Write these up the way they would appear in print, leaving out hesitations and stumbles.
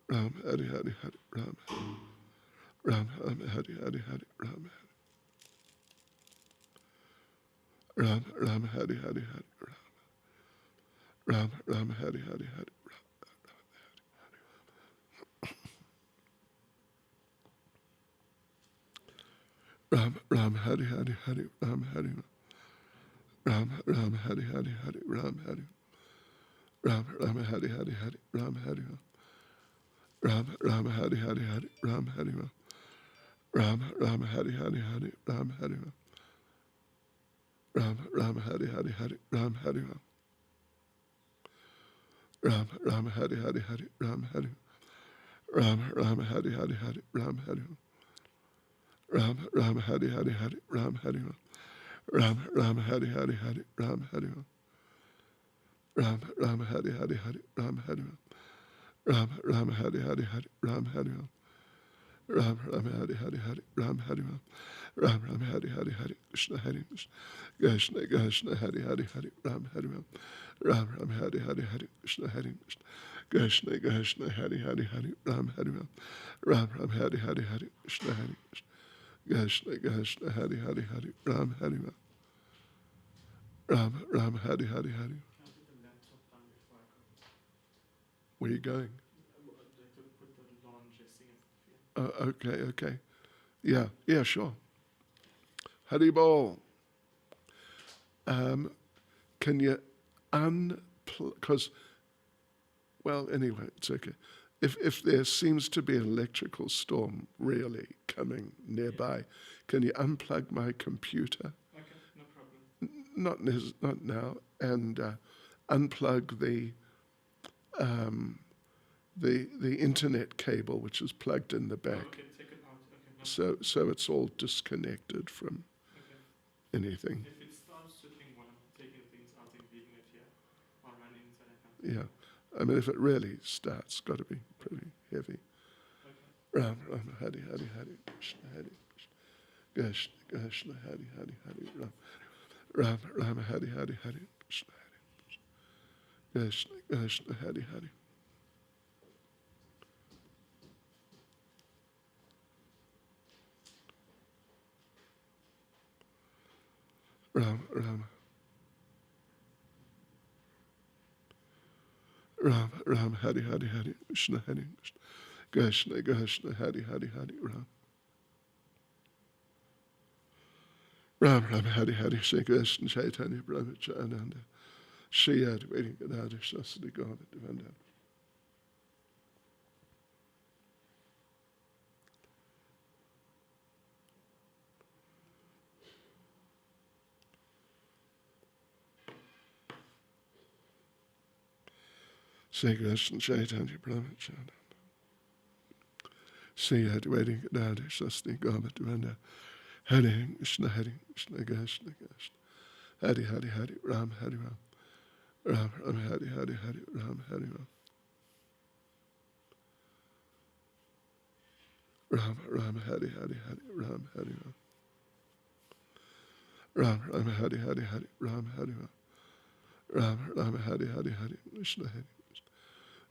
Ram Hari Hari Hari Ram Ram Ram Hari Hari Hari Ram Ram Ram Hari Hari Hari Ram Ram Hari Hari Hari Ram Ram Hari Hari Hari Ram Hari Ram Ram Hari Hari Hari Ram Hari Ram Ram Hari Hari Hari Ram Hari Ram Ram Hari Hari Hari Ram Hari Ram Ram Hari Hari Hari Ram Hari Ram Ram Hari Hari Hari Ram Hari Ram Ram Hari Hari Hari Ram Hari Ram Ram Hari Hari Hari Ram Hari Ram Ram Hari Hari Hari Ram Hari Ram Ram Hari Hari Hari Ram Hari Ram Ram Hari Hari Hari Ram Hari Ram Ram Hari Hari Hari Ram Hari Ram Ram Hari Hari Hari Ram Hari Ram Ram Hari Hari Hari Krishna Hari Krishna Krishna Hari Hari Hari Ram Hari Ram Ram Hari Hari Hari Krishna Hari Krishna Krishna Hari Hari Hari Ram Hari Ram Ram Hari Hari Hari Krishna Hari Krishna Krishna Hari Hari Hari Ram Hari Ram Ram Hari Hari Hari. Where are you going? Okay. Yeah, sure. Hari Bol. Can you because, well, anyway, it's okay. If there seems to be an electrical storm really coming nearby, can you unplug my computer? Okay, no problem. Not now, and unplug the internet cable, which is plugged in the back. Okay, take it out. Okay, no So it's all disconnected from anything. If it starts to think when I'm taking things out and leaving it here, or running inside, I can't. Yeah, I mean, if it really starts, got to be pretty heavy. Okay. Ram Ram Hari Hari Hari Krishna Hari Krishna Krishna Hari Hari Hari Ram Ram Ram Hari Hari Hari Krishna Hari Krishna Krishna Hari Hari. Ram Ram Ram Ram Hari Hari Hari Krishna Hari Krishna Krishna Hari Hari Hari Ram Ram Ram Hari Hari Shri Krishna Chaitanya Brahmacharya Shri Advaita Gadadhar Shastra Govardhana. Shri Krishna Chaitanya Brahmacharya Shri Advaita Gadadhar Shastra Govardhana. Hare Krishna Krishna Krishna Hare Hare Hare Ram Hare Ram Ram Ram Hare Hare Hare Ram Hare Ram Ram Ram Hare Hare Hare Ram Hare Ram Ram Ram Hare Hare Hare Ram Hare Ram Ram Ram Hare Hare Hare Krishna Hare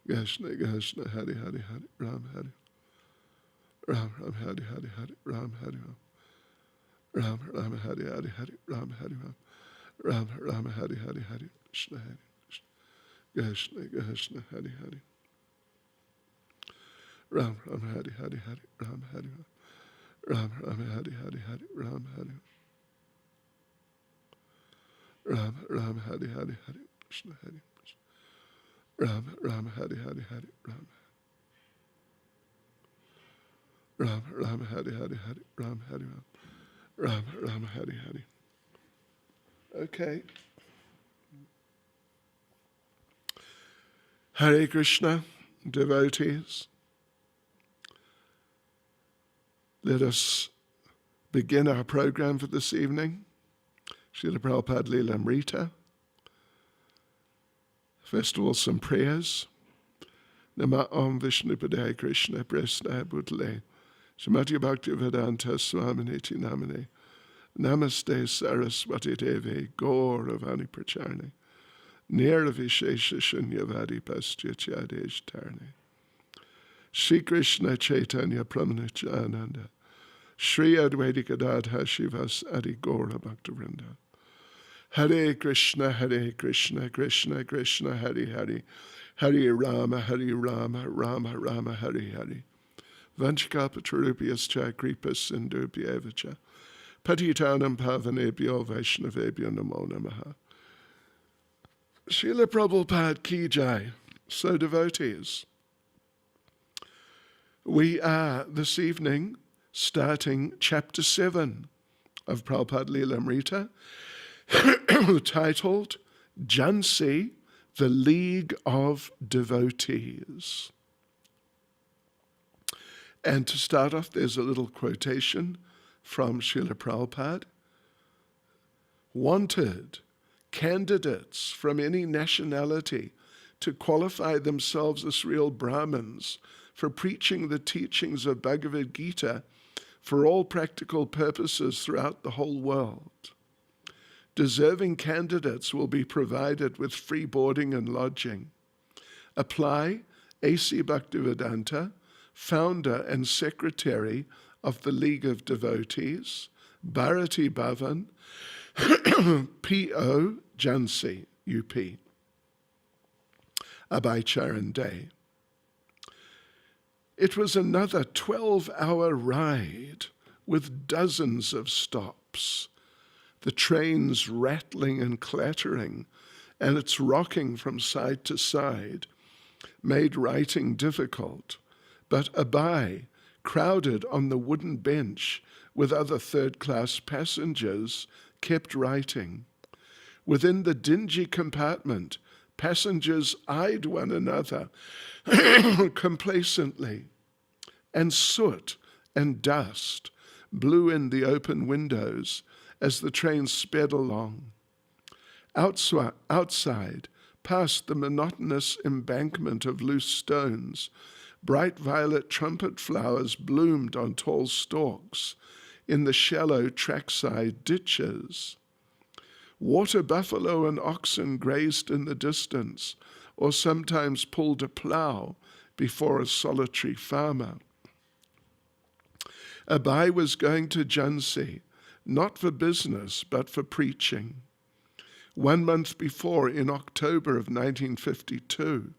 Krishna Krishna Hare Hare Hare Ram Hare Ram Ram Hare Hare Hare Ram Hare Ram Ram Ram Hare Hare Hare Ram Hare Ram Ram Ram Hare Hare Hare Krishna Hare Krishna Krishna Hare Hare Ram Ram Hare Hare Hare Ram Hare Ram Ram Hare Hare Hare Ram Hare Ram Ram Hare Hare Hare Krishna Hare Ram Ram Hare Hare Hare Ram Ram Ram Hare Hare Hare Ram Hare Ram Ram Ram Hare Hare. Okay. Hare Krishna, devotees. Let us begin our program for this evening. Srila Prabhupada-lilamrita. First of all, some prayers. Nama Om Vishnupadaya Krishna Prasna Bhutale Srimati Bhaktivedanta Swaminiti Namane Namaste Saraswati Devi Gauravani Pracharne Nirvishesha Shunyavadi Pastya Chadesh Tarne Shri Krishna Chaitanya Pramanityananda, Shri Advaita Gadadhar Shivas Adi Gaura Bhaktivinoda. Hare Krishna, Krishna Krishna, Hare Hare, Hare Rama, Rama Rama, Hare Hare. Vanchakapatarupyascha kripa sindhubhyevacha, patitanam pavanebhyo vaishnavebhyo namo namaha. Srila Prabhupada ki jai. So devotees, we are this evening starting chapter 7 of Prabhupada-lilamrita, titled Jhansi, the League of Devotees. And to start off, there's a little quotation from Srila Prabhupada. Wanted candidates from any nationality to qualify themselves as real Brahmins for preaching the teachings of Bhagavad Gita for all practical purposes throughout the whole world. Deserving candidates will be provided with free boarding and lodging. Apply A.C. Bhaktivedanta, founder and secretary of the League of Devotees, Bharati Bhavan, P.O. Jhansi, UP. Abhay Charan Day. It was another 12-hour ride with dozens of stops, the trains rattling and clattering, and its rocking from side to side made writing difficult. But Abhay, crowded on the wooden bench with other third-class passengers, kept writing. Within the dingy compartment, passengers eyed one another complacently, and soot and dust blew in the open windows as the train sped along. Outside, past the monotonous embankment of loose stones, bright violet trumpet flowers bloomed on tall stalks in the shallow trackside ditches. Water buffalo and oxen grazed in the distance, or sometimes pulled a plough before a solitary farmer. Abhay was going to Jhansi, not for business, but for preaching. 1 month before, in October of 1952,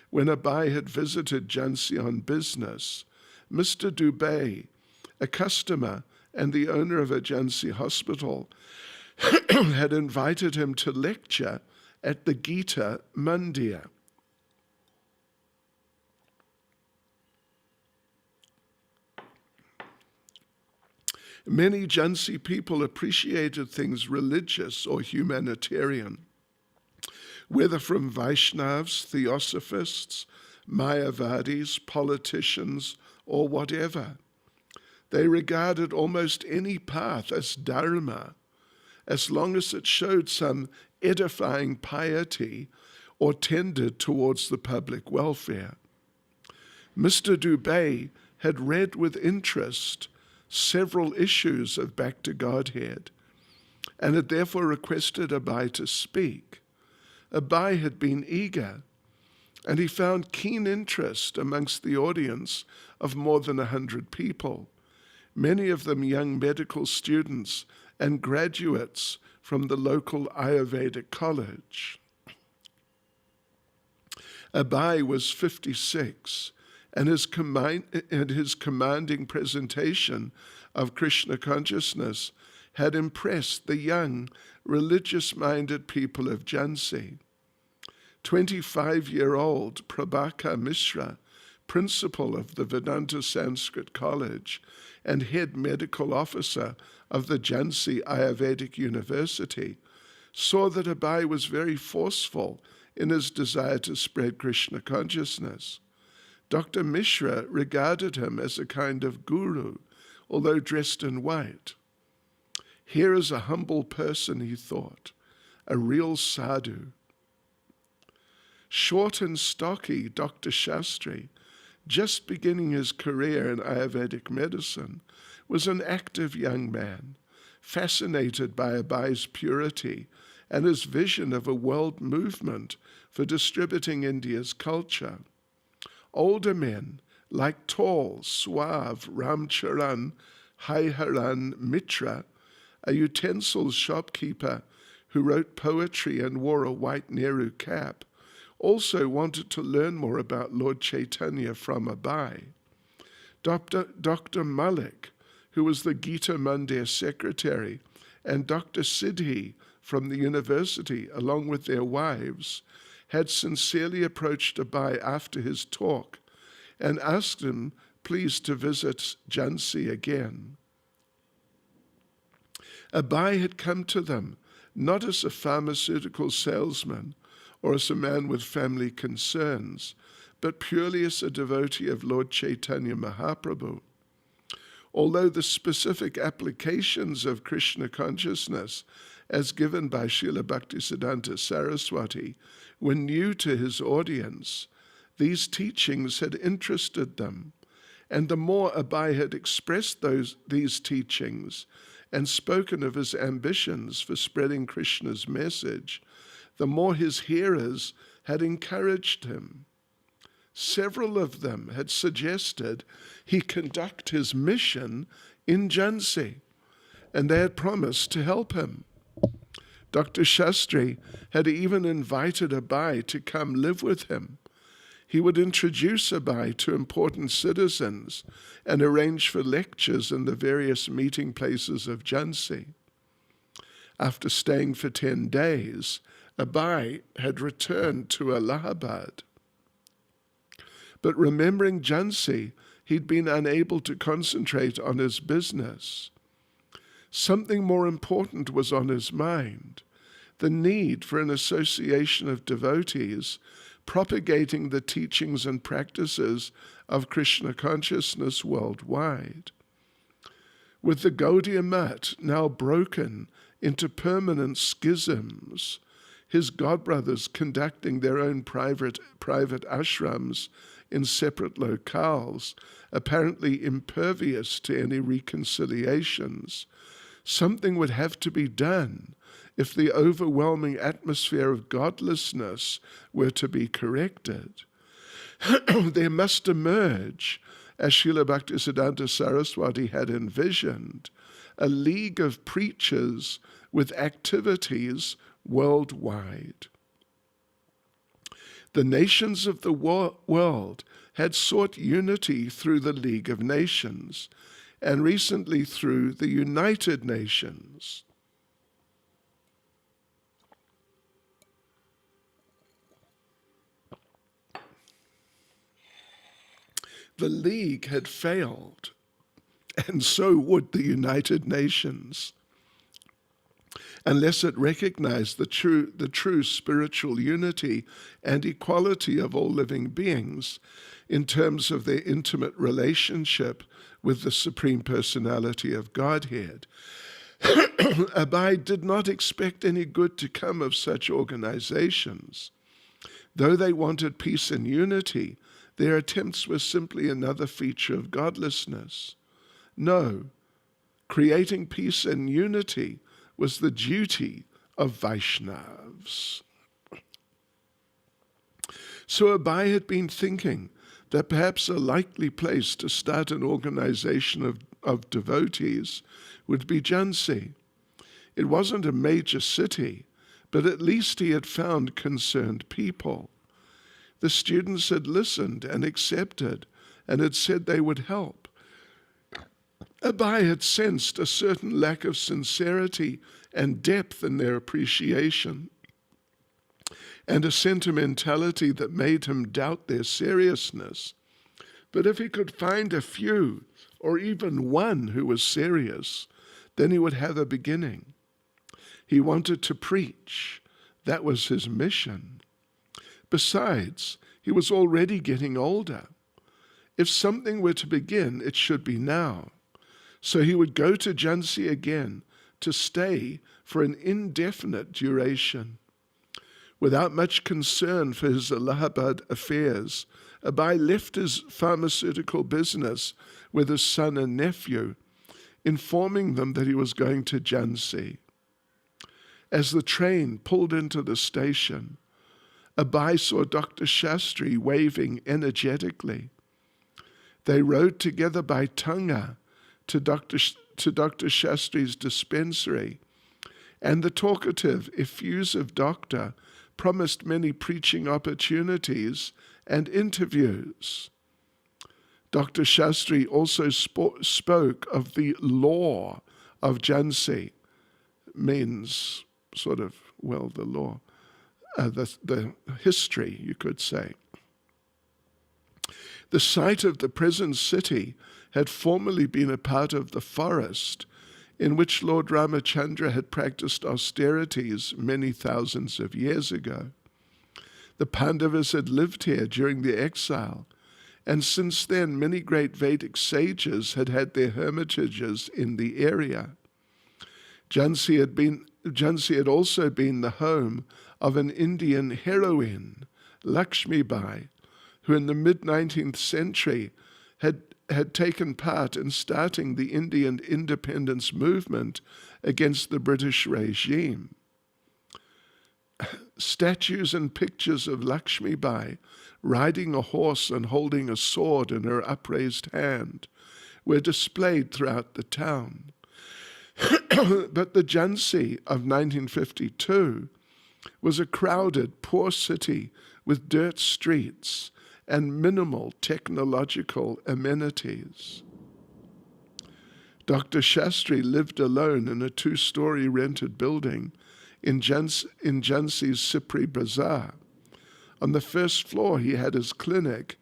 when Abhay had visited Jhansi on business, Mr. Dubey, a customer and the owner of a Jhansi hospital, had invited him to lecture at the Gita Mandir. Many Jhansi people appreciated things religious or humanitarian, whether from Vaishnavas, Theosophists, Mayavadis, politicians, or whatever. They regarded almost any path as dharma, as long as it showed some edifying piety or tended towards the public welfare. Mr. Dubey had read with interest several issues of Back to Godhead, and had therefore requested Abhay to speak. Abhay had been eager, and he found keen interest amongst the audience of more than 100 people, many of them young medical students and graduates from the local Ayurvedic college. Abhay was 56, and his commanding presentation of Krishna consciousness had impressed the young, religious-minded people of Jhansi. 25-year-old Prabhakar Mishra, principal of the Vedanta Sanskrit College and head medical officer of the Jhansi Ayurvedic University, saw that Abhay was very forceful in his desire to spread Krishna consciousness. Dr. Mishra regarded him as a kind of guru, although dressed in white. Here is a humble person, he thought, a real sadhu. Short and stocky Dr. Shastri, just beginning his career in Ayurvedic medicine, was an active young man, fascinated by Abhay's purity and his vision of a world movement for distributing India's culture. Older men, like tall, suave Ramcharan Haiharan Mitra, a utensil shopkeeper who wrote poetry and wore a white Nehru cap, also wanted to learn more about Lord Chaitanya from Abai. Dr. Malik, who was the Gita Mandir secretary, and Dr. Siddhi from the university, along with their wives, had sincerely approached Abai after his talk and asked him please to visit Jhansi again. Abai had come to them not as a pharmaceutical salesman or as a man with family concerns, but purely as a devotee of Lord Chaitanya Mahaprabhu. Although the specific applications of Krishna consciousness as given by Srila Bhaktisiddhanta Saraswati were new to his audience, these teachings had interested them, and the more Abai had expressed these teachings and spoken of his ambitions for spreading Krishna's message, the more his hearers had encouraged him. Several of them had suggested he conduct his mission in Jhansi, and they had promised to help him. Dr. Shastri had even invited Abai to come live with him. He would introduce Abai to important citizens and arrange for lectures in the various meeting places of Jhansi. After staying for 10 days, Abai had returned to Allahabad. But remembering Jhansi, he'd been unable to concentrate on his business. Something more important was on his mind, the need for an association of devotees propagating the teachings and practices of Krishna consciousness worldwide. With the Gaudiya Mat now broken into permanent schisms, his godbrothers conducting their own private ashrams in separate locales, apparently impervious to any reconciliations, something would have to be done if the overwhelming atmosphere of godlessness were to be corrected. There must emerge, as Srila Bhaktisiddhanta Saraswati had envisioned, a league of preachers with activities worldwide. The nations of the world had sought unity through the League of Nations, and recently through the United Nations. The League had failed, and so would the United Nations, unless it recognized the true spiritual unity and equality of all living beings in terms of their intimate relationship with the Supreme Personality of Godhead. Abai did not expect any good to come of such organizations. Though they wanted peace and unity, their attempts were simply another feature of godlessness. No, creating peace and unity was the duty of Vaishnavas. So Abai had been thinking that perhaps a likely place to start an organization of devotees would be Jhansi. It wasn't a major city, but at least he had found concerned people. The students had listened and accepted and had said they would help. Abai had sensed a certain lack of sincerity and depth in their appreciation, and a sentimentality that made him doubt their seriousness. But if he could find a few, or even one who was serious, then he would have a beginning. He wanted to preach. That was his mission. Besides, he was already getting older. If something were to begin, it should be now. So he would go to Jhansi again to stay for an indefinite duration. Without much concern for his Allahabad affairs, Abai left his pharmaceutical business with his son and nephew, informing them that he was going to Jhansi. As the train pulled into the station, Abai saw Dr. Shastri waving energetically. They rode together by Tunga to Dr. Shastri's dispensary, and the talkative, effusive doctor promised many preaching opportunities and interviews. Dr. Shastri also spoke of the law of Jhansi, means sort of, well, the law, the history, you could say. The site of the present city had formerly been a part of the forest in which Lord Ramachandra had practiced austerities many thousands of years ago. The Pandavas had lived here during the exile, and since then many great Vedic sages had had their hermitages in the area. Jhansi had also been the home of an Indian heroine, Lakshmi Bai, who in the mid-19th century had taken part in starting the Indian independence movement against the British regime. Statues and pictures of Lakshmi Bai riding a horse and holding a sword in her upraised hand were displayed throughout the town. But the Jhansi of 1952 was a crowded, poor city with dirt streets and minimal technological amenities. Dr. Shastri lived alone in a 2-story rented building in Jhansi's Sipri Bazaar. On the first floor he had his clinic,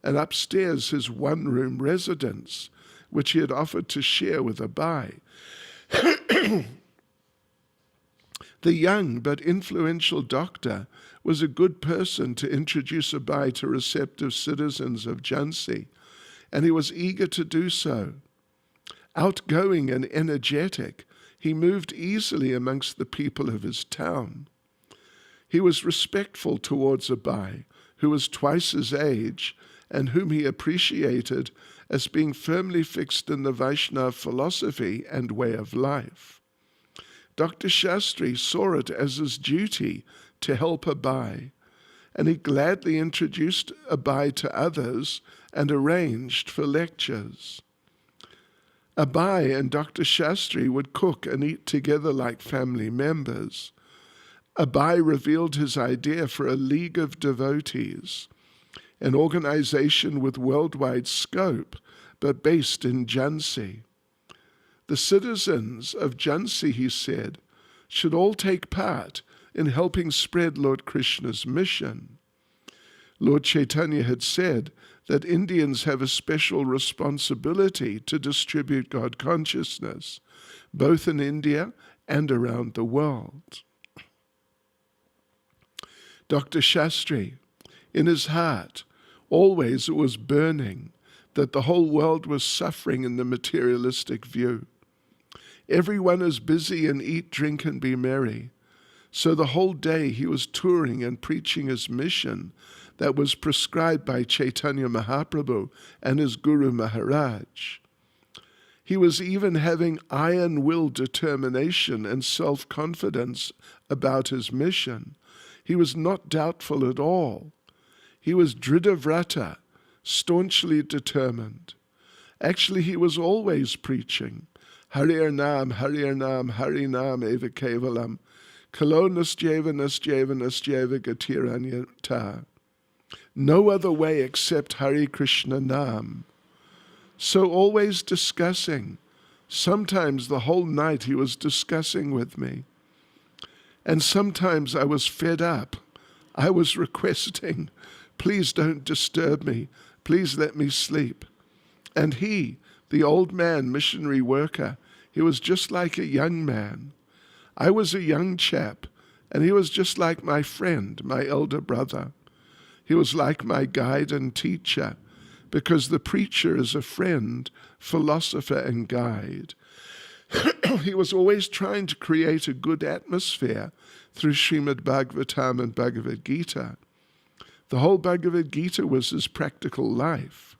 and upstairs his one-room residence, which he had offered to share with a Bai. The young but influential doctor was a good person to introduce a Bai to receptive citizens of Jhansi, and he was eager to do so. Outgoing and energetic, he moved easily amongst the people of his town. He was respectful towards a Bai who was twice his age and whom he appreciated as being firmly fixed in the Vaishnava philosophy and way of life. Dr. Shastri saw it as his duty to help a Bai, and he gladly introduced a Bai to others and arranged for lectures. A Bai and Dr. Shastri would cook and eat together like family members. A Bai revealed his idea for a League of Devotees, an organization with worldwide scope, but based in Jhansi. The citizens of Jhansi, he said, should all take part in helping spread Lord Krishna's mission. Lord Chaitanya had said that Indians have a special responsibility to distribute God consciousness, both in India and around the world. Dr. Shastri, in his heart, always it was burning that the whole world was suffering in the materialistic view. Everyone is busy and eat, drink, and be merry. So the whole day he was touring and preaching his mission that was prescribed by Chaitanya Mahaprabhu and his Guru Maharaj. He was even having iron-will determination and self-confidence about his mission. He was not doubtful at all. He was Dridhavrata, staunchly determined. Actually, he was always preaching, Harir Nam, Harir Nam, Hari Nam Eva Kevalam, Kalo Nastyeva Nastyeva Nastyeva Gatiranyata. No other way except Hare Krishna Nam. So always discussing. Sometimes the whole night he was discussing with me. And sometimes I was fed up. I was requesting, please don't disturb me. Please let me sleep. And he, the old man, missionary worker, he was just like a young man. I was a young chap, and he was just like my friend, my elder brother. He was like my guide and teacher, because the preacher is a friend, philosopher, and guide. He was always trying to create a good atmosphere through Srimad Bhagavatam and Bhagavad Gita. The whole Bhagavad Gita was his practical life.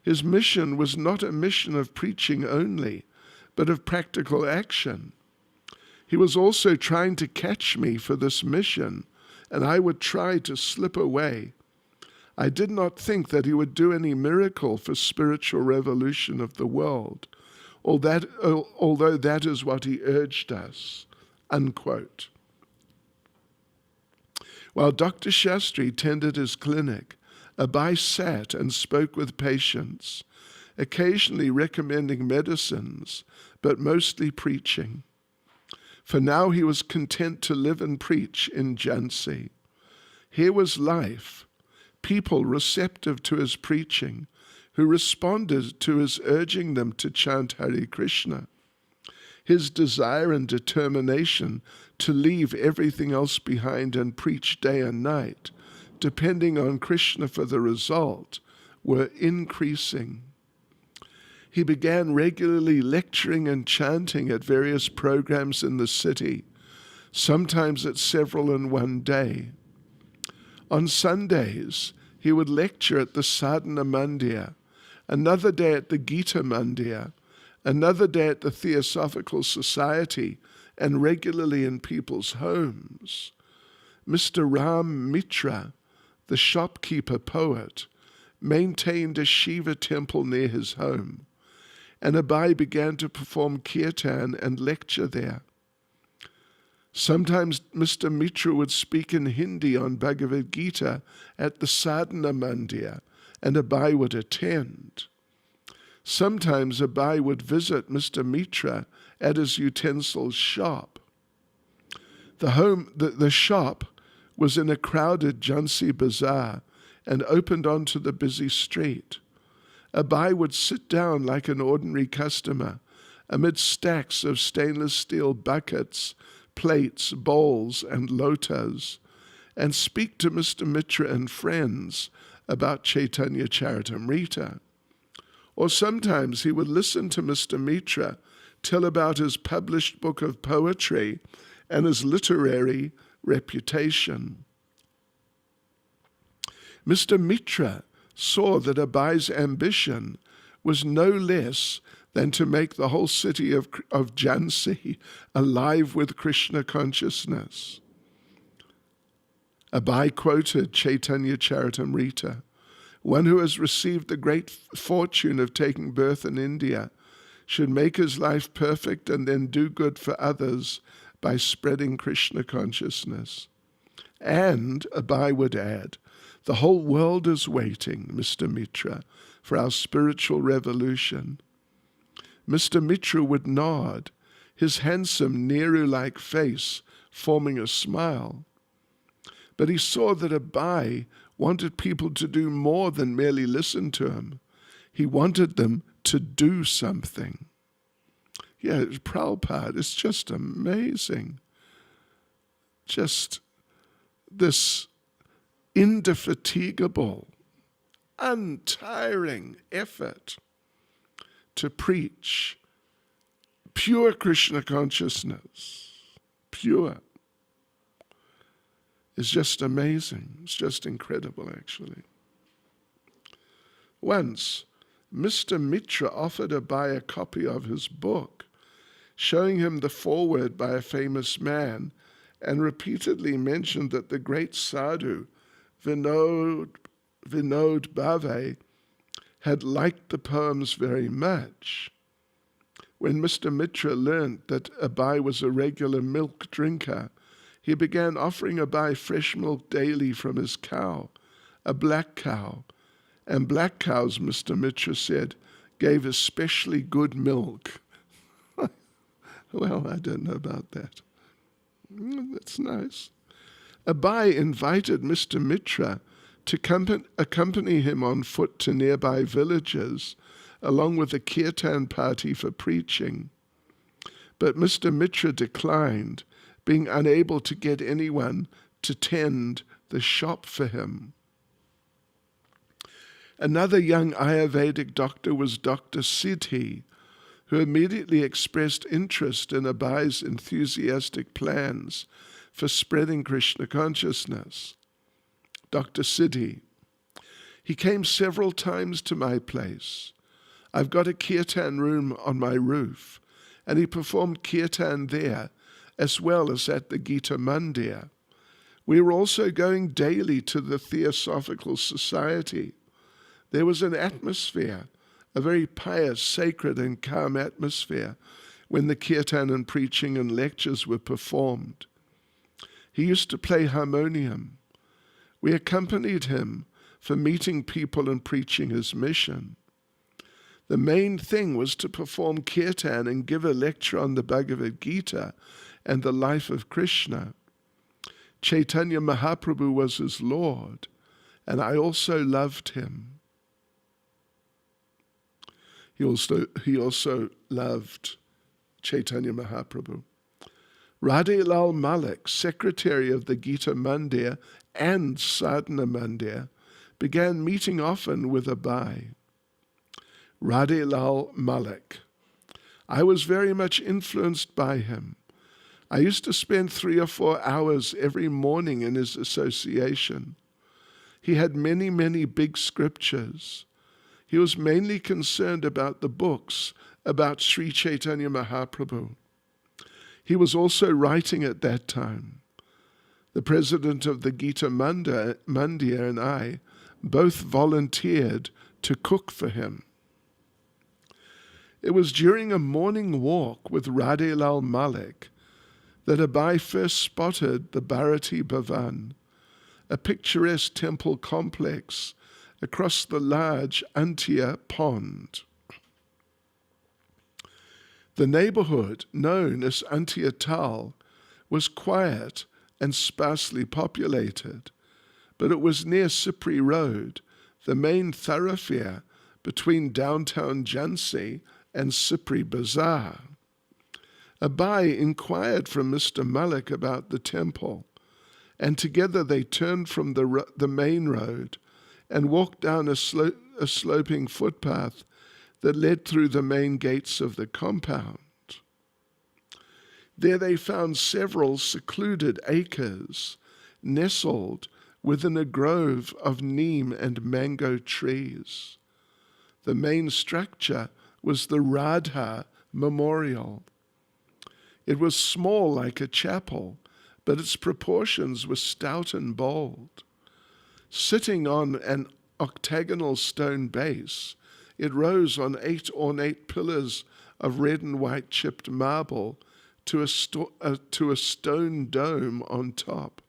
His mission was not a mission of preaching only, but of practical action. He was also trying to catch me for this mission, and I would try to slip away. I did not think that he would do any miracle for spiritual revolution of the world, although that is what he urged us." Unquote. While Dr. Shastri tended his clinic, Abai sat and spoke with patients, occasionally recommending medicines, but mostly preaching. For now he was content to live and preach in Jhansi. Here was life, people receptive to his preaching, who responded to his urging them to chant Hare Krishna. His desire and determination to leave everything else behind and preach day and night, depending on Krishna for the result, were increasing. He began regularly lecturing and chanting at various programs in the city, sometimes at several in one day. On Sundays, he would lecture at the Sadhana Mandir, another day at the Gita Mandir, another day at the Theosophical Society, and regularly in people's homes. Mr. Ram Mitra, the shopkeeper poet, maintained a Shiva temple near his home, and Abai began to perform kirtan and lecture there. Sometimes Mr. Mitra would speak in Hindi on Bhagavad Gita at the Sadhana Mandir, and Abai would attend. Sometimes Abai would visit Mr. Mitra at his utensils shop. The shop was in a crowded Jhansi bazaar and opened onto the busy street. Abai would sit down like an ordinary customer amid stacks of stainless steel buckets, plates, bowls, and lotas, and speak to Mr. Mitra and friends about Chaitanya Charitamrita. Or sometimes he would listen to Mr. Mitra tell about his published book of poetry and his literary reputation. Mr. Mitra saw that Abai's ambition was no less than to make the whole city of Jhansi alive with Krishna consciousness. Abai quoted Chaitanya Charitamrita: "One who has received the great fortune of taking birth in India should make his life perfect and then do good for others by spreading Krishna consciousness." And, Abai would add, "The whole world is waiting, Mr. Mitra, for our spiritual revolution." Mr. Mitra would nod, his handsome Nehru-like face forming a smile. But he saw that Abai wanted people to do more than merely listen to him. He wanted them to do something. Yeah, Prabhupada, it's just amazing. Just this indefatigable, untiring effort to preach pure Krishna consciousness, pure, is just amazing. It's just incredible, actually. Once, Mr. Mitra offered Abai a copy of his book, showing him the foreword by a famous man, and repeatedly mentioned that the great sadhu, Vinod Bhave, had liked the poems very much. When Mr. Mitra learnt that Abai was a regular milk drinker, he began offering Abai fresh milk daily from his cow, a black cow. And black cows, Mr. Mitra said, gave especially good milk. Well, I don't know about that. That's nice. Abai invited Mr. Mitra to accompany him on foot to nearby villages, along with a kirtan party for preaching. But Mr. Mitra declined, being unable to get anyone to tend the shop for him. Another young Ayurvedic doctor was Dr. Siddhi, who immediately expressed interest in Abai's enthusiastic plans for spreading Krishna consciousness. Dr. Siddhi: "He came several times to my place. I've got a kirtan room on my roof, and he performed kirtan there as well as at the Gita Mandir. We were also going daily to the Theosophical Society. There was an atmosphere, a very pious, sacred and calm atmosphere when the kirtan and preaching and lectures were performed. He used to play harmonium. We accompanied him for meeting people and preaching his mission. The main thing was to perform kirtan and give a lecture on the Bhagavad Gita and the life of Krishna. Chaitanya Mahaprabhu was his Lord, and I also loved him. He also loved Chaitanya Mahaprabhu. Radha Lal Malik, secretary of the Gita Mandir and Sadhana Mandir, began meeting often with Abai. Radha Lal Malik. I was very much influenced by him. I used to spend 3 or 4 hours every morning in his association. He had many, many big scriptures. He was mainly concerned about the books about Sri Chaitanya Mahaprabhu. He was also writing at that time. The president of the Gita Mandir and I both volunteered to cook for him. It was during a morning walk with Radha Lal Malik that Abai first spotted the Bharati Bhavan, a picturesque temple complex across the large Antia pond. The neighborhood, known as Antia Tal, was quiet and sparsely populated, but it was near Sipri Road, the main thoroughfare between downtown Jhansi and Sipri Bazaar. Abai inquired from Mr. Malik about the temple, and together they turned from the main road and walked down a sloping footpath that led through the main gates of the compound. There they found several secluded acres, nestled within a grove of neem and mango trees. The main structure was the Radha Memorial. It was small like a chapel, but its proportions were stout and bold. Sitting on an octagonal stone base, it rose on 8 ornate pillars of red and white chipped marble to a stone dome on top.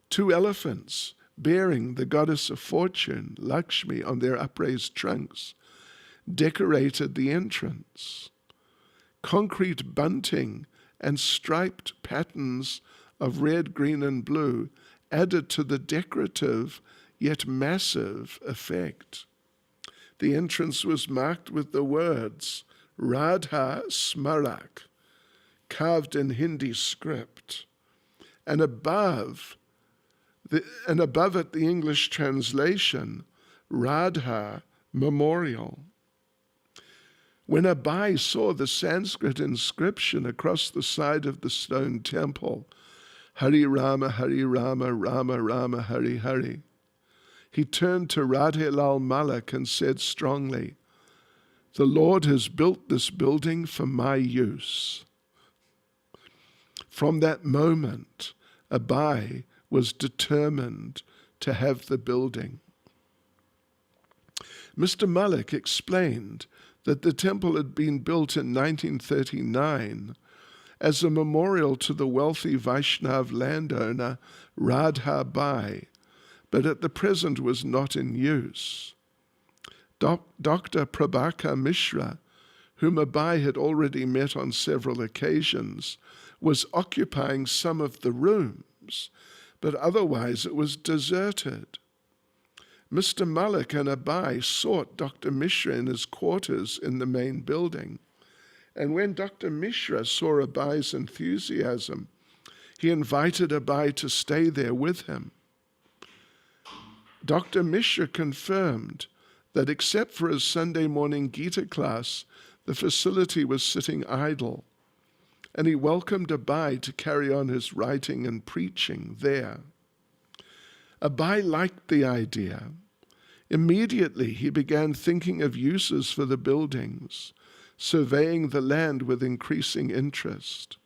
2 elephants bearing the goddess of fortune, Lakshmi, on their upraised trunks, decorated the entrance. Concrete bunting and striped patterns of red, green, and blue added to the decorative yet massive effect. The entrance was marked with the words Radha Smarak, carved in Hindi script, and above it the English translation, Radha Memorial. When Abai saw the Sanskrit inscription across the side of the stone temple, Hari Rama, Rama Rama, Hari Hari, he turned to Radha Lal Malik and said strongly, "The Lord has built this building for my use." From that moment, Abai was determined to have the building. Mr. Malik explained that the temple had been built in 1939 as a memorial to the wealthy Vaishnav landowner Radha Bai, but at the present was not in use. Dr. Prabhakar Mishra, whom Abai had already met on several occasions, was occupying some of the rooms, but otherwise it was deserted. Mr. Malik and Abai sought Dr. Mishra in his quarters in the main building, and when Dr. Mishra saw Abai's enthusiasm, he invited Abai to stay there with him. Dr. Mishra confirmed that except for his Sunday morning Gita class, the facility was sitting idle, and he welcomed Abai to carry on his writing and preaching there. Abai liked the idea. Immediately he began thinking of uses for the buildings, surveying the land with increasing interest.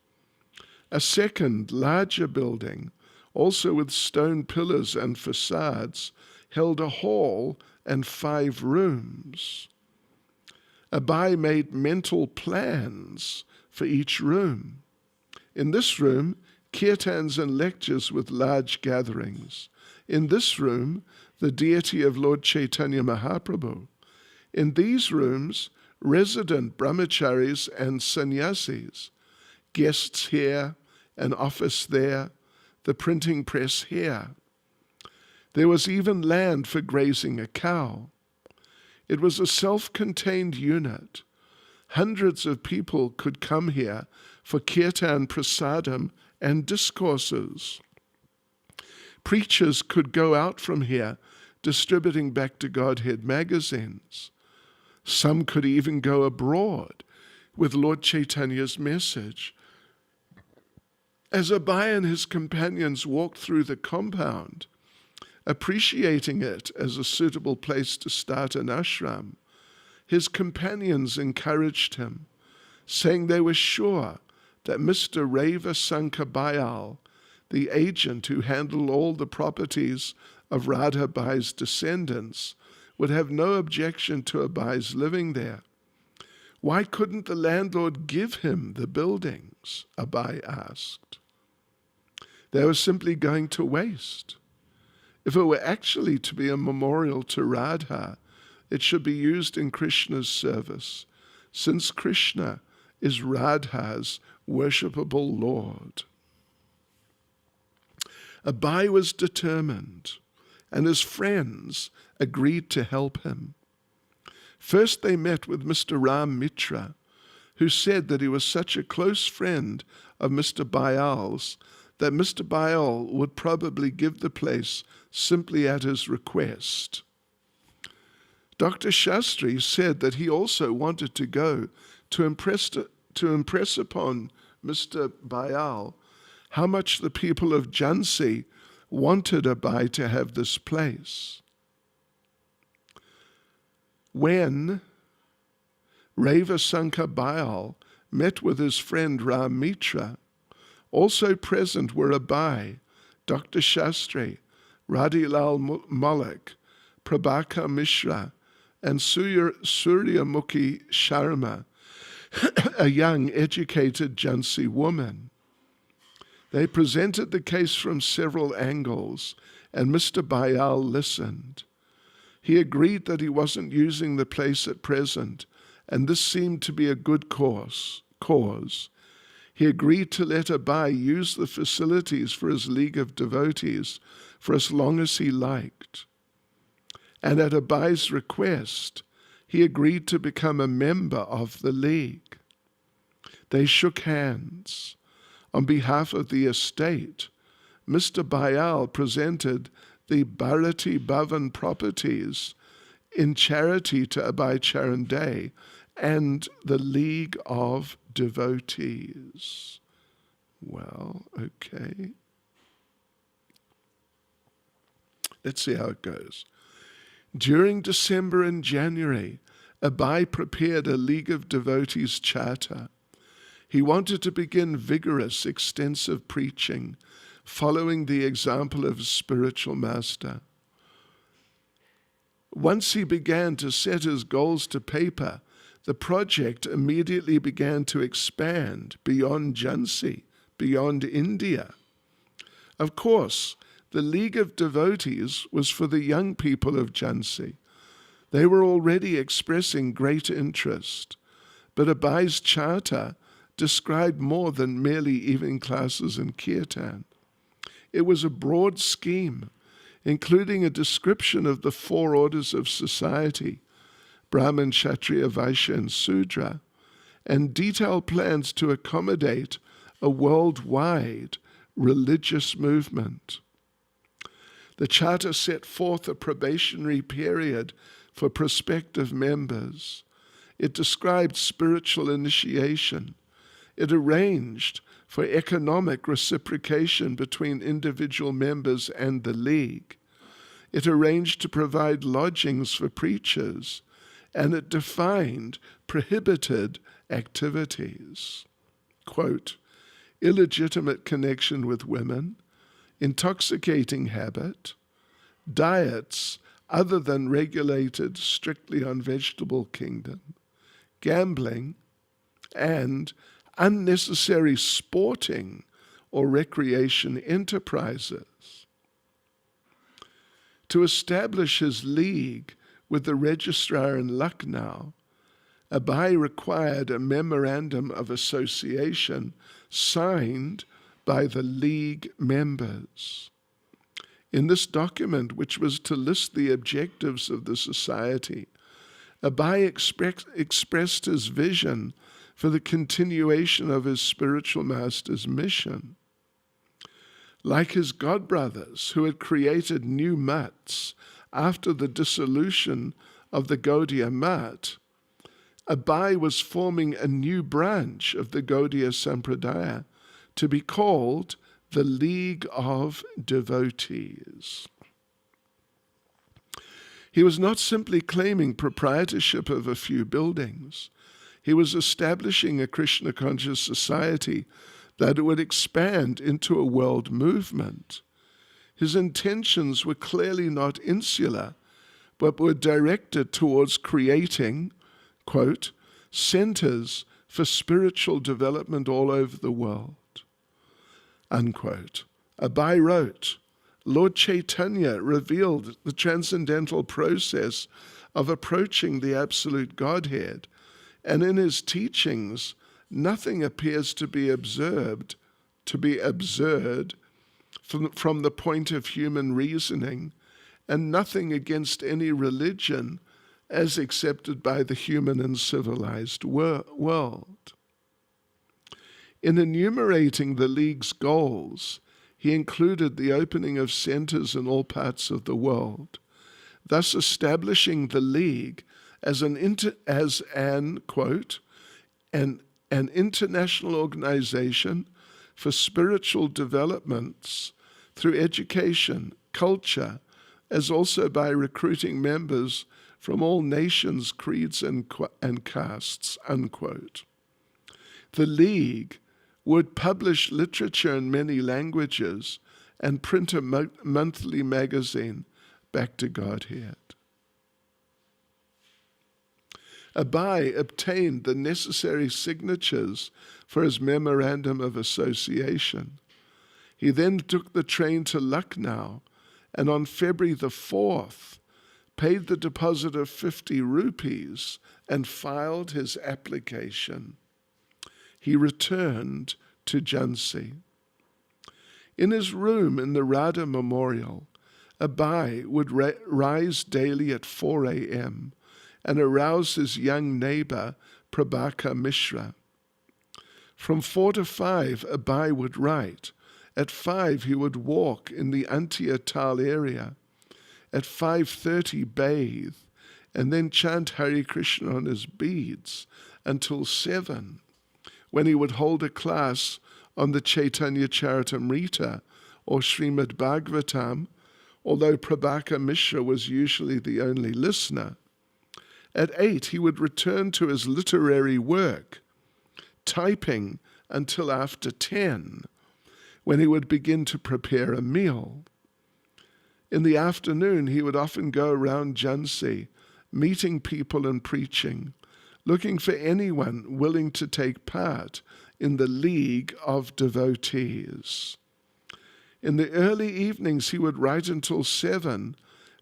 A second, larger building also with stone pillars and facades, held a hall and 5 rooms. Abai made mental plans for each room. In this room, kirtans and lectures with large gatherings. In this room, the deity of Lord Chaitanya Mahaprabhu. In these rooms, resident brahmacharis and sannyasis, guests here, an office there, the printing press here. There was even land for grazing a cow. It was a self-contained unit. Hundreds of people could come here for kirtan prasadam and discourses. Preachers could go out from here distributing Back to Godhead magazines. Some could even go abroad with Lord Chaitanya's message. As Abai and his companions walked through the compound, appreciating it as a suitable place to start an ashram, his companions encouraged him, saying they were sure that Mr. Reva Sankabayal, the agent who handled all the properties of Radha Bai's descendants, would have no objection to Abai's living there. Why couldn't the landlord give him the buildings? Abai asked. They were simply going to waste. If it were actually to be a memorial to Radha, it should be used in Krishna's service, since Krishna is Radha's worshipable Lord. Abai was determined, and his friends agreed to help him. First they met with Mr. Ram Mitra, who said that he was such a close friend of Mr. Bayal's that Mr. Bayal would probably give the place simply at his request. Dr. Shastri said that he also wanted to go to impress upon Mr. Bayal how much the people of Jhansi wanted Abai to have this place. When Reva Sankar Bayal met with his friend Ram Mitra, also present were Abai, Dr. Shastri, Radhilal Malik, Prabhakar Mishra, and Suryamukhi Sharma, a young, educated Jhansi woman. They presented the case from several angles, and Mr. Bayal listened. He agreed that he wasn't using the place at present, and this seemed to be a good cause. He agreed to let Abai use the facilities for his League of Devotees for as long as he liked. And at Abai's request, he agreed to become a member of the League. They shook hands. On behalf of the estate, Mr. Bayal presented the Bharati Bhavan properties in charity to Abai Charan Day and the League of Devotees. Well, okay. Let's see how it goes. During December and January, Abai prepared a League of Devotees charter. He wanted to begin vigorous, extensive preaching, following the example of his spiritual master. Once he began to set his goals to paper, the project immediately began to expand beyond Jhansi, beyond India. Of course, the League of Devotees was for the young people of Jhansi. They were already expressing great interest, but Abai's charter described more than merely evening classes and kirtan. It was a broad scheme, including a description of the 4 orders of society, Brahman, Kshatriya, Vaishya, and Sudra, and detailed plans to accommodate a worldwide religious movement. The charter set forth a probationary period for prospective members. It described spiritual initiation. It arranged for economic reciprocation between individual members and the League. It arranged to provide lodgings for preachers, and it defined prohibited activities. Quote, illegitimate connection with women, intoxicating habit, diets other than regulated strictly on vegetable kingdom, gambling, and unnecessary sporting or recreation enterprises. To establish his league with the registrar in Lucknow, Abai required a Memorandum of Association signed by the league members. In this document, which was to list the objectives of the society, Abai expressed his vision for the continuation of his spiritual master's mission. Like his godbrothers who had created new mats after the dissolution of the Gaudiya Mat, Abai was forming a new branch of the Gaudiya Sampradaya to be called the League of Devotees. He was not simply claiming proprietorship of a few buildings. He was establishing a Krishna-conscious society that would expand into a world movement. His intentions were clearly not insular, but were directed towards creating, quote, centers for spiritual development all over the world, unquote. Abai wrote, Lord Chaitanya revealed the transcendental process of approaching the absolute Godhead, and in his teachings, nothing appears to be absurd from the point of human reasoning, and nothing against any religion as accepted by the human and civilized world. In enumerating the League's goals, he included the opening of centers in all parts of the world, thus establishing the League as an international organization for spiritual developments through education, culture, as also by recruiting members from all nations, creeds, and castes, unquote. The League would publish literature in many languages and print a monthly magazine, Back to Godhead. Abai obtained the necessary signatures for his Memorandum of Association. He then took the train to Lucknow, and on February the 4th, paid the deposit of 50 rupees and filed his application. He returned to Jhansi. In his room in the Radha Memorial, Abai would rise daily at 4 a.m. and arouse his young neighbor, Prabhupada Mishra. From 4 to 5, Abai would write. At 5, he would walk in the Antietal area. At 5:30, bathe, and then chant Hare Krishna on his beads until 7, when he would hold a class on the Chaitanya Charitamrita or Srimad Bhagavatam, although Prabhupada Mishra was usually the only listener. At 8, he would return to his literary work, typing until after 10, when he would begin to prepare a meal. In the afternoon, he would often go around Jhansi, meeting people and preaching, looking for anyone willing to take part in the League of Devotees. In the early evenings, he would write until 7,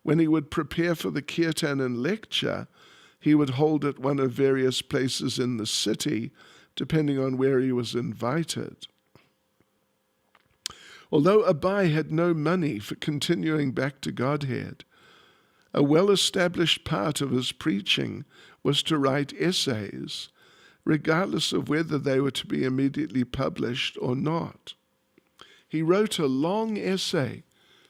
when he would prepare for the kirtan and lecture he would hold at one of various places in the city, depending on where he was invited. Although Abai had no money for continuing Back to Godhead, a well-established part of his preaching was to write essays, regardless of whether they were to be immediately published or not. He wrote a long essay,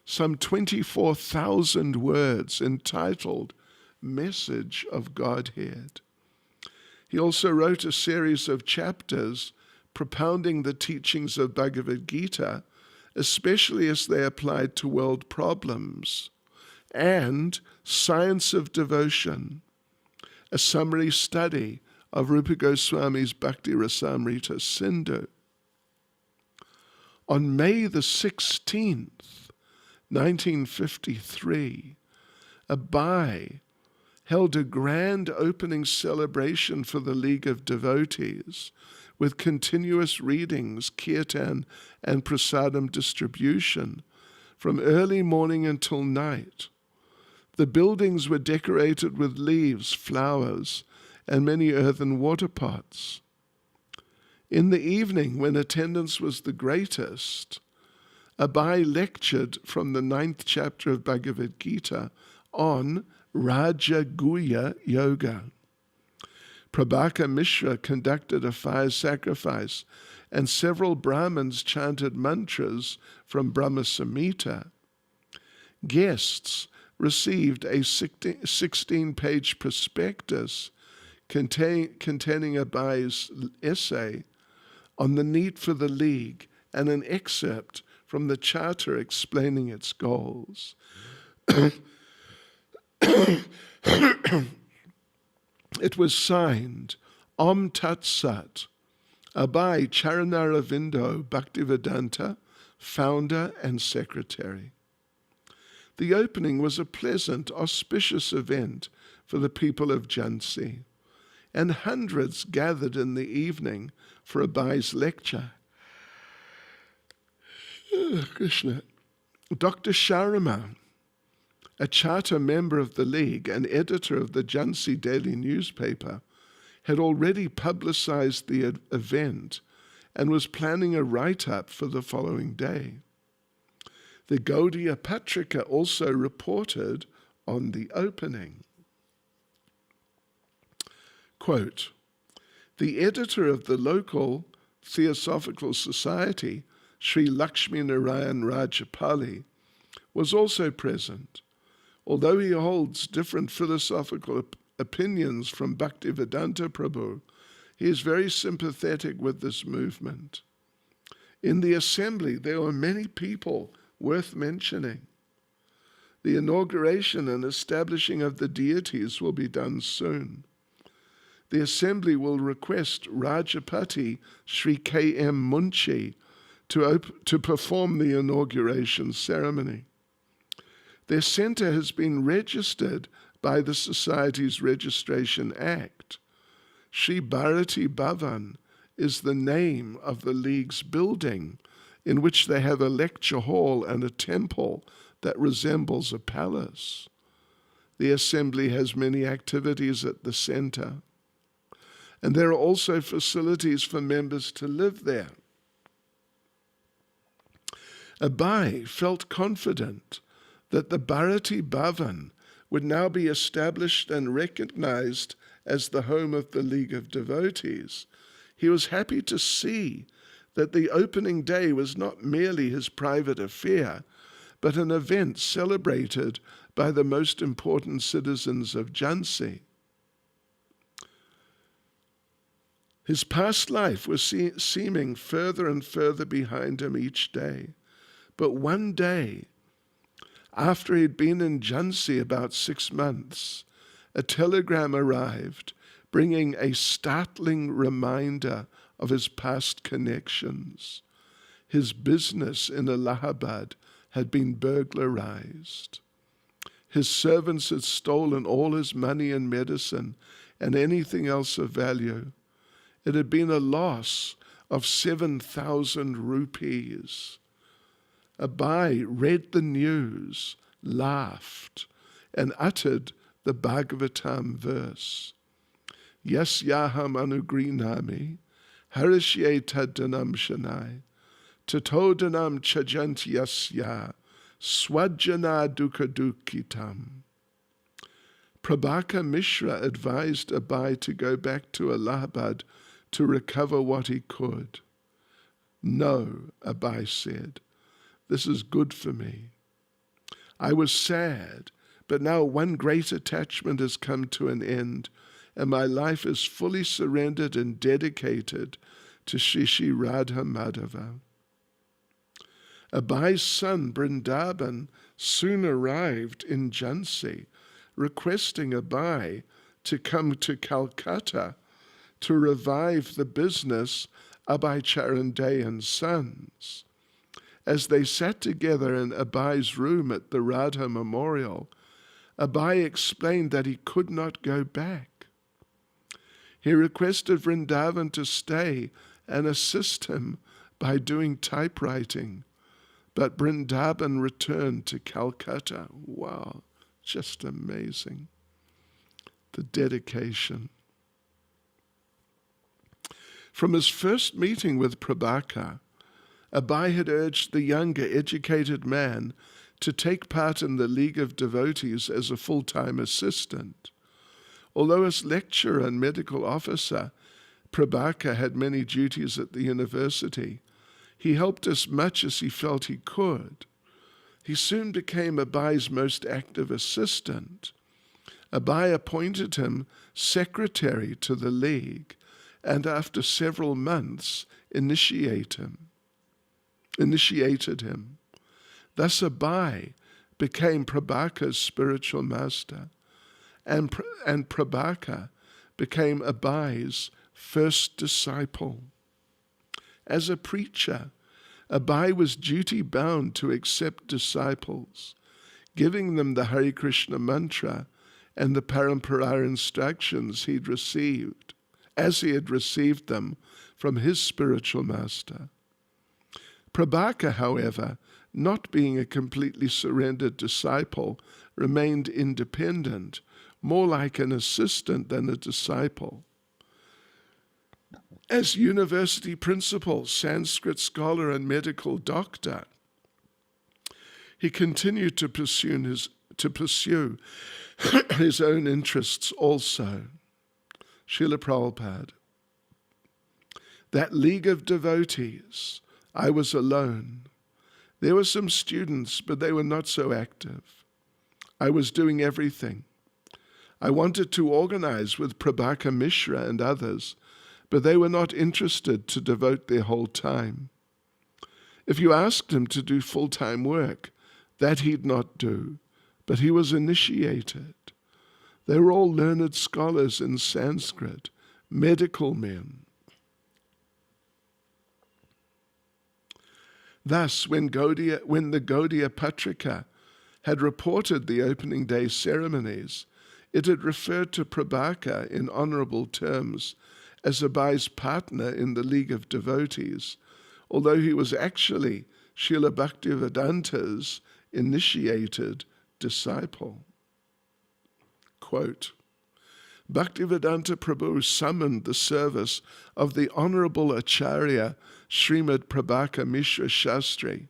some 24,000 words, entitled Message of Godhead. He also wrote a series of chapters propounding the teachings of Bhagavad Gita, especially as they applied to world problems, and Science of Devotion, a summary study of Rupa Goswami's Bhakti Rasamrita Sindhu. On May the 16th, 1953, Abai held a grand opening celebration for the League of Devotees with continuous readings, kirtan, and prasadam distribution from early morning until night. The buildings were decorated with leaves, flowers, and many earthen water pots. In the evening, when attendance was the greatest, Abai lectured from the 9th chapter of Bhagavad Gita on Raja Guhya Yoga. Prabhupada Mishra conducted a fire sacrifice, and several Brahmins chanted mantras from Brahma Samhita. Guests received a 16-page prospectus containing Abai's essay on the need for the League and an excerpt from the Charter explaining its goals. It was signed, Om Tat Sat, Abai Charanaravindo Bhaktivedanta, founder and secretary. The opening was a pleasant, auspicious event for the people of Jhansi, and hundreds gathered in the evening for Abai's lecture. Krishna. Dr. Sharma, a charter member of the League and editor of the Jhansi daily newspaper, had already publicized the event and was planning a write-up for the following day. The Gaudiya Patrika also reported on the opening. Quote, the editor of the local Theosophical Society, Sri Lakshmi Narayan Rajapali, was also present. Although he holds different philosophical opinions from Bhaktivedanta Prabhu, he is very sympathetic with this movement. In the assembly, there were many people worth mentioning. The inauguration and establishing of the deities will be done soon. The assembly will request Rajapati Sri K.M. Munshi to perform the inauguration ceremony. Their centre has been registered by the Society's Registration Act. Sri Bharati Bhavan is the name of the League's building, in which they have a lecture hall and a temple that resembles a palace. The assembly has many activities at the centre, and there are also facilities for members to live there. Abai felt confident that the Bharati Bhavan would now be established and recognized as the home of the League of Devotees. He was happy to see that the opening day was not merely his private affair, but an event celebrated by the most important citizens of Jhansi. His past life was seeming further and further behind him each day. But one day, after he'd been in Jhansi about 6 months, a telegram arrived bringing a startling reminder of his past connections. His business in Allahabad had been burglarized. His servants had stolen all his money and medicine and anything else of value. It had been a loss of 7,000 rupees. Abai read the news, laughed, and uttered the Bhagavatam verse. Yasyaham anugrinami, harishye taddanam shanai, tatodanam chajant yasya, swajana dukkhadukitam. Prabhupada Mishra advised Abai to go back to Allahabad to recover what he could. No, Abai said, this is good for me. I was sad, but now one great attachment has come to an end, and my life is fully surrendered and dedicated to Shri Radha Madhava. Abai's son, Vrindavan, soon arrived in Jhansi, requesting Abai to come to Calcutta to revive the business Abai Charan Dey and Sons. As they sat together in Abai's room at the Radha Memorial, Abai explained that he could not go back. He requested Vrindavan to stay and assist him by doing typewriting, but Vrindavan returned to Calcutta. Wow, just amazing. The dedication. From his first meeting with Prabhaka, Abai had urged the younger, educated man to take part in the League of Devotees as a full-time assistant. Although as lecturer and medical officer, Prabhaka had many duties at the university, he helped as much as he felt he could. He soon became Abai's most active assistant. Abai appointed him secretary to the League, and after several months initiated him. Thus Abai became Prabhaka's spiritual master, and Prabhaka became Abai's first disciple. As a preacher, Abai was duty-bound to accept disciples, giving them the Hare Krishna mantra and the Parampara instructions he'd received, as he had received them from his spiritual master. Prabhaka, however, not being a completely surrendered disciple, remained independent, more like an assistant than a disciple. As university principal, Sanskrit scholar, and medical doctor, he continued to pursue his own interests also. Srila Prabhupada. That League of Devotees, I was alone. There were some students, but they were not so active. I was doing everything. I wanted to organize with Prabhaka Mishra and others, but they were not interested to devote their whole time. If you asked him to do full-time work, that he'd not do, but he was initiated. They were all learned scholars in Sanskrit, medical men. Thus, when the Gaudiya Patrika had reported the opening day ceremonies, it had referred to Prabhaka in honorable terms as Abai's partner in the League of Devotees, although he was actually Srila Bhaktivedanta initiated disciple. Quote, Bhaktivedanta Prabhu summoned the service of the Honorable Acharya Srimad Prabhaka Mishra Shastri,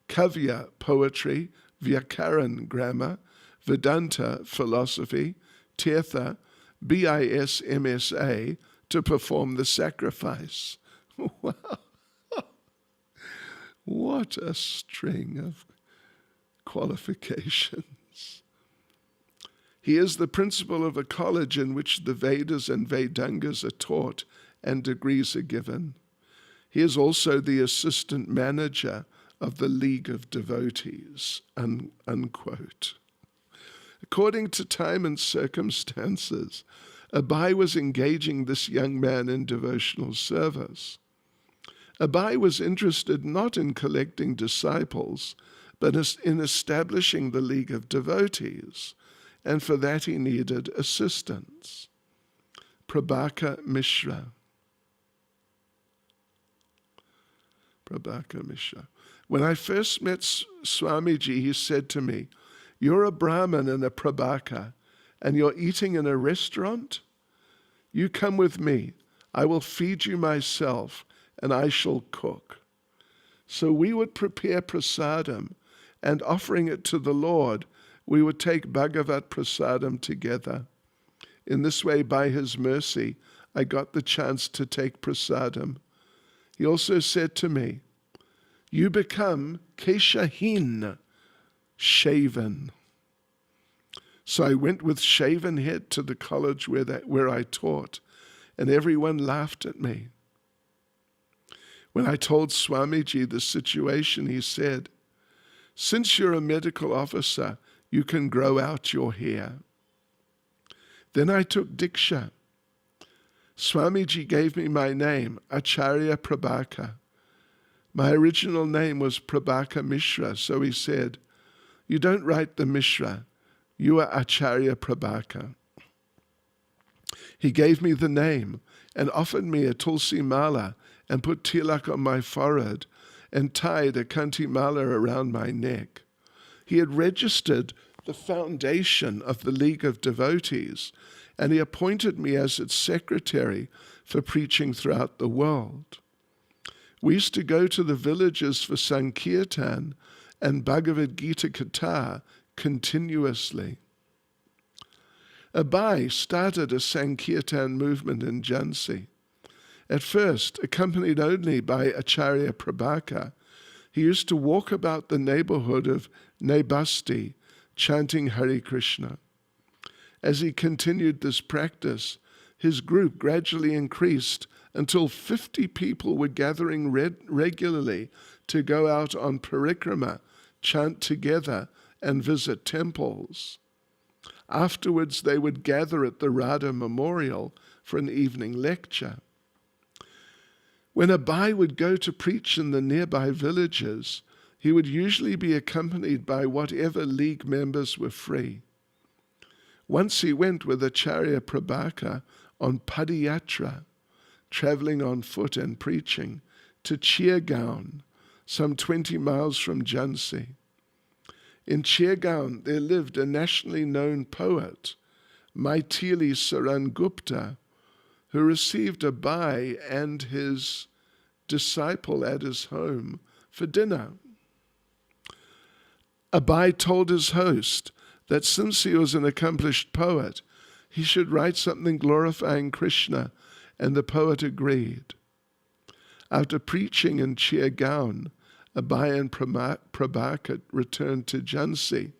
Kavya poetry, Vyakaran grammar, Vedanta philosophy, Tirtha, BCaiS MSA to perform the sacrifice. Wow. What a string of qualifications. He is the principal of a college in which the Vedas and Vedangas are taught and degrees are given. He is also the assistant manager of the League of Devotees, unquote. According to time and circumstances, Abai was engaging this young man in devotional service. Abai was interested not in collecting disciples, but in establishing the League of Devotees, and for that he needed assistance. Prabhaka Mishra. When I first met Swamiji, he said to me, "You're a Brahmin and a Prabhaka, and you're eating in a restaurant? You come with me. I will feed you myself, and I shall cook." So we would prepare prasadam, and offering it to the Lord, we would take Bhagavat prasadam together. In this way, by his mercy, I got the chance to take prasadam. He also said to me, "You become keshahin," shaven. So I went with shaven head to the college where I taught, and everyone laughed at me. When I told Swamiji the situation, he said, "Since you're a medical officer, you can grow out your hair." Then I took Diksha. Swamiji gave me my name, Acharya Prabhaka. My original name was Prabhaka Mishra, so he said, "You don't write the Mishra, you are Acharya Prabhaka." He gave me the name and offered me a tulsi mala and put tilak on my forehead and tied a kanti mala around my neck. He had registered the foundation of the League of Devotees, and he appointed me as its secretary for preaching throughout the world. We used to go to the villages for Sankirtan and Bhagavad Gita Katha continuously. Abai started a Sankirtan movement in Jhansi. At first, accompanied only by Acharya Prabhaka, he used to walk about the neighborhood of Nebasti, chanting Hare Krishna. As he continued this practice, his group gradually increased until 50 people were gathering regularly to go out on parikrama, chant together, and visit temples. Afterwards, they would gather at the Radha Memorial for an evening lecture. When Abai would go to preach in the nearby villages, he would usually be accompanied by whatever league members were free. Once he went with Acharya Prabhaka on Padayatra, traveling on foot and preaching, to Chirgaon, some 20 miles from Jhansi. In Chirgaon, there lived a nationally known poet, Maithili Saran Gupta, who received Abai and his disciple at his home for dinner. Abai told his host that since he was an accomplished poet, he should write something glorifying Krishna, and the poet agreed. After preaching in Chirgaon, Abai and Prabhaka returned to Jhansi,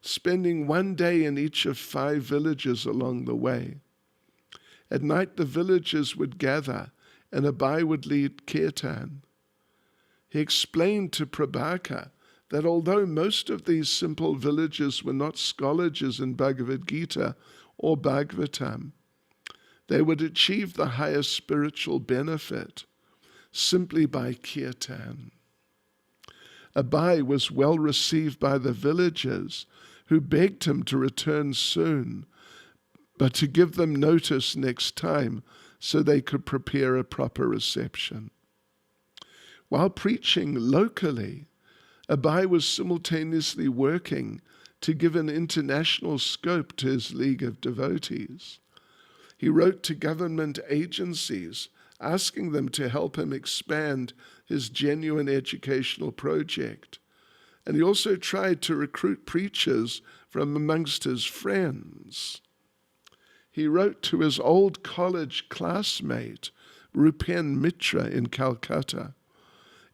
spending one day in each of 5 villages along the way. At night the villagers would gather and Abai would lead kirtan. He explained to Prabhaka that although most of these simple villages were not scholars in Bhagavad Gita or Bhagavatam, they would achieve the highest spiritual benefit simply by kirtan. Abai was well received by the villagers, who begged him to return soon, but to give them notice next time so they could prepare a proper reception. While preaching locally, Abai was simultaneously working to give an international scope to his League of Devotees. He wrote to government agencies asking them to help him expand his genuine educational project. And he also tried to recruit preachers from amongst his friends. He wrote to his old college classmate, Rupen Mitra in Calcutta,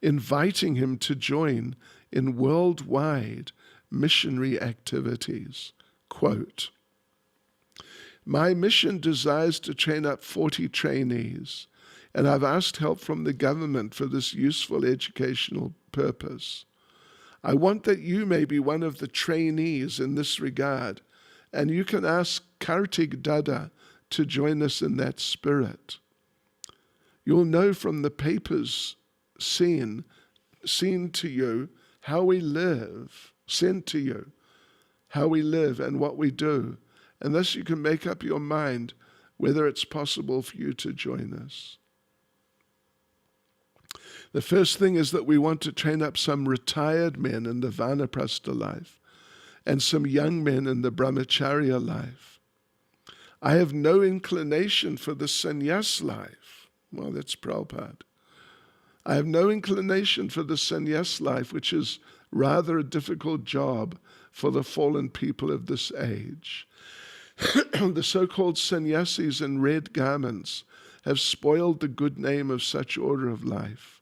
inviting him to join in worldwide missionary activities. Quote, "My mission desires to train up 40 trainees, and I've asked help from the government for this useful educational purpose. I want that you may be one of the trainees in this regard, and you can ask Kartik Dada to join us in that spirit. You'll know from the papers sent to you how we live and what we do, and thus you can make up your mind whether it's possible for you to join us. The first thing is that we want to train up some retired men in the Vanaprastha life and some young men in the Brahmacharya life. I have no inclination for the sannyas life." Well, that's Prabhupada. "I have no inclination for the sannyas life, which is rather a difficult job for the fallen people of this age. The so-called sannyasis in red garments have spoiled the good name of such order of life."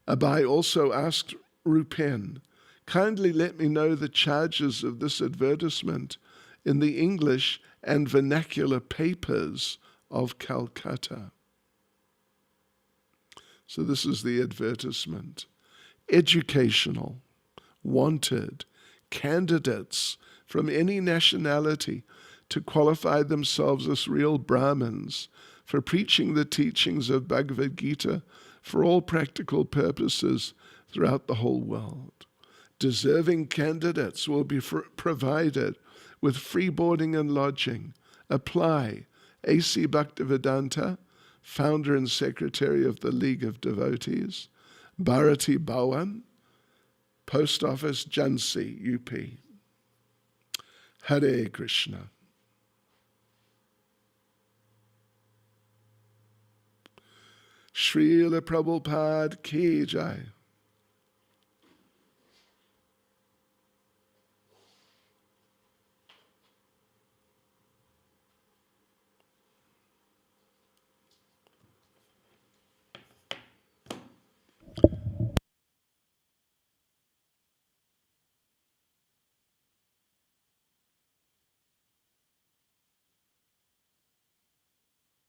Abai also asked Rupen, "Kindly let me know the charges of this advertisement in the English and vernacular papers of Calcutta." So this is the advertisement. Educational, wanted, candidates from any nationality to qualify themselves as real Brahmins for preaching the teachings of Bhagavad Gita for all practical purposes throughout the whole world. Deserving candidates will be provided with free boarding and lodging. Apply. A.C. Bhaktivedanta, founder and secretary of the League of Devotees, Bharati Bhawan, Post Office, Jhansi, UP. Hare Krishna. Srila Prabhupada ki jai.